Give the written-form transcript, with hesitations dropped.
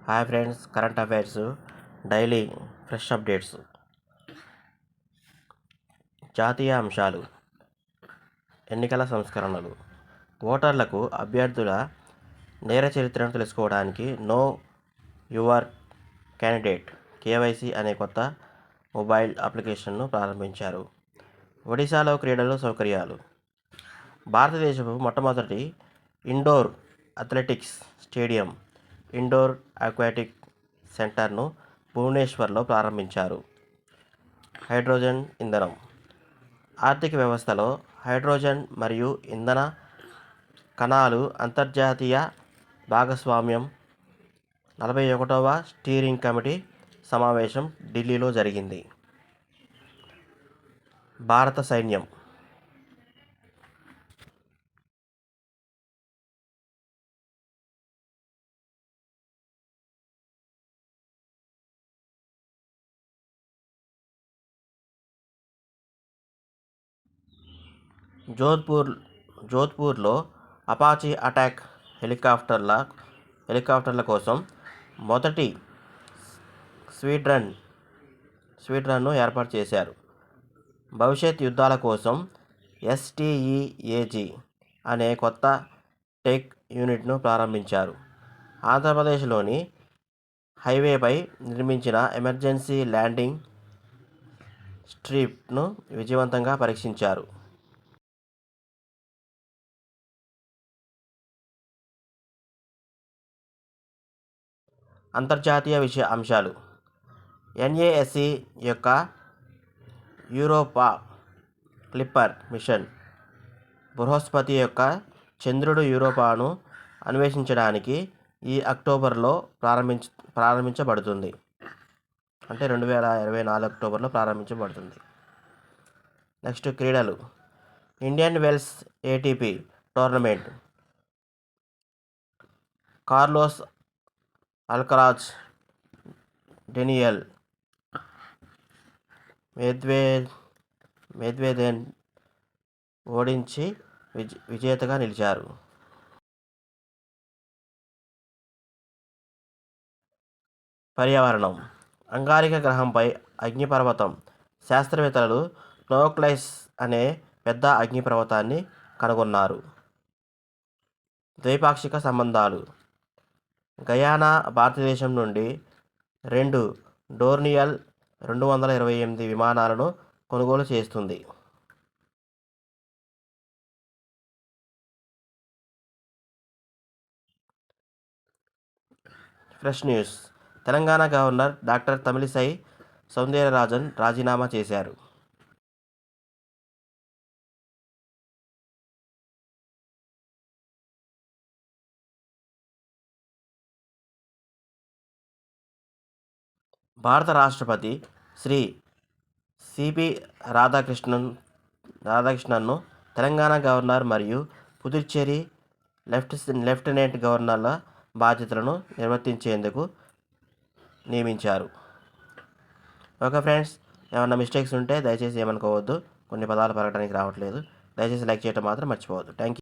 Hi friends, current affairs daily fresh updates. జాతీయ అంశాలు, ఎన్నికల సంస్కరణలు. ఓటర్లకు అభ్యర్థుల నేర చరిత్రను తెలుసుకోవడానికి నో యువర్ క్యాండిడేట్ కేవైసీ అనే కొత్త మొబైల్ అప్లికేషన్ను ప్రారంభించారు. ఒడిశాలో క్రీడలు సౌకర్యాలు. భారతదేశపు మొట్టమొదటి indoor athletics stadium, indoor aquatic సెంటర్ను భువనేశ్వర్లో ప్రారంభించారు. హైడ్రోజన్ ఇంధనం. ఆర్థిక వ్యవస్థలో హైడ్రోజన్ మరియు ఇంధన కణాలు అంతర్జాతీయ భాగస్వామ్యం. 41వ స్టీరింగ్ కమిటీ సమావేశం ఢిల్లీలో జరిగింది. భారత సైన్యం. జోధ్పూర్లో అపాచీ అటాక్ హెలికాప్టర్ల కోసం మొదటి స్క్వాడ్రన్ను ఏర్పాటు చేశారు. భవిష్యత్ యుద్ధాల కోసం STEAG అనే కొత్త టెక్ యూనిట్ను ప్రారంభించారు. ఆంధ్రప్రదేశ్లోని హైవేపై నిర్మించిన ఎమర్జెన్సీ ల్యాండింగ్ స్ట్రిప్ను విజయవంతంగా పరీక్షించారు. అంతర్జాతీయ అంశాలు. NASC యొక్క యూరోపా క్లిప్పర్ మిషన్ బృహస్పతి యొక్క చంద్రుడు యూరోపాను అన్వేషించడానికి ఈ అక్టోబర్లో ప్రారంభించబడుతుంది. అంటే 2024 అక్టోబర్లో ప్రారంభించబడుతుంది. నెక్స్ట్ క్రీడలు. Indian Wells ATP tournament. Carlos Alcaraz, Daniel మెద్వెదేవ్ను ఓడించి విజేతగా నిలిచారు. పర్యావరణం. అంగారక గ్రహంపై అగ్నిపర్వతం. శాస్త్రవేత్తలు నోక్లైస్ అనే పెద్ద అగ్నిపర్వతాన్ని కనుగొన్నారు. ద్వైపాక్షిక సంబంధాలు. గయానా భారతదేశం నుండి 2 డోర్నియల్ 228 విమానాలను కొనుగోలు చేస్తుంది. Fresh news. Telangana governor doctor Tamilisai Soundararajan రాజీనామా చేశారు. భారత రాష్ట్రపతి శ్రీ సిపి రాధాకృష్ణన్ను తెలంగాణ గవర్నర్ మరియు పుదుచ్చేరి లెఫ్టినెంట్ గవర్నర్ల బాధ్యతలను నిర్వర్తించేందుకు నియమించారు. ఓకే ఫ్రెండ్స్, ఏమన్నా మిస్టేక్స్ ఉంటే దయచేసి ఏమనుకోవద్దు. కొన్ని పదాలు పలకడానికి రావట్లేదు. దయచేసి లైక్ చేయడం మాత్రం మర్చిపోవద్దు. Thank you.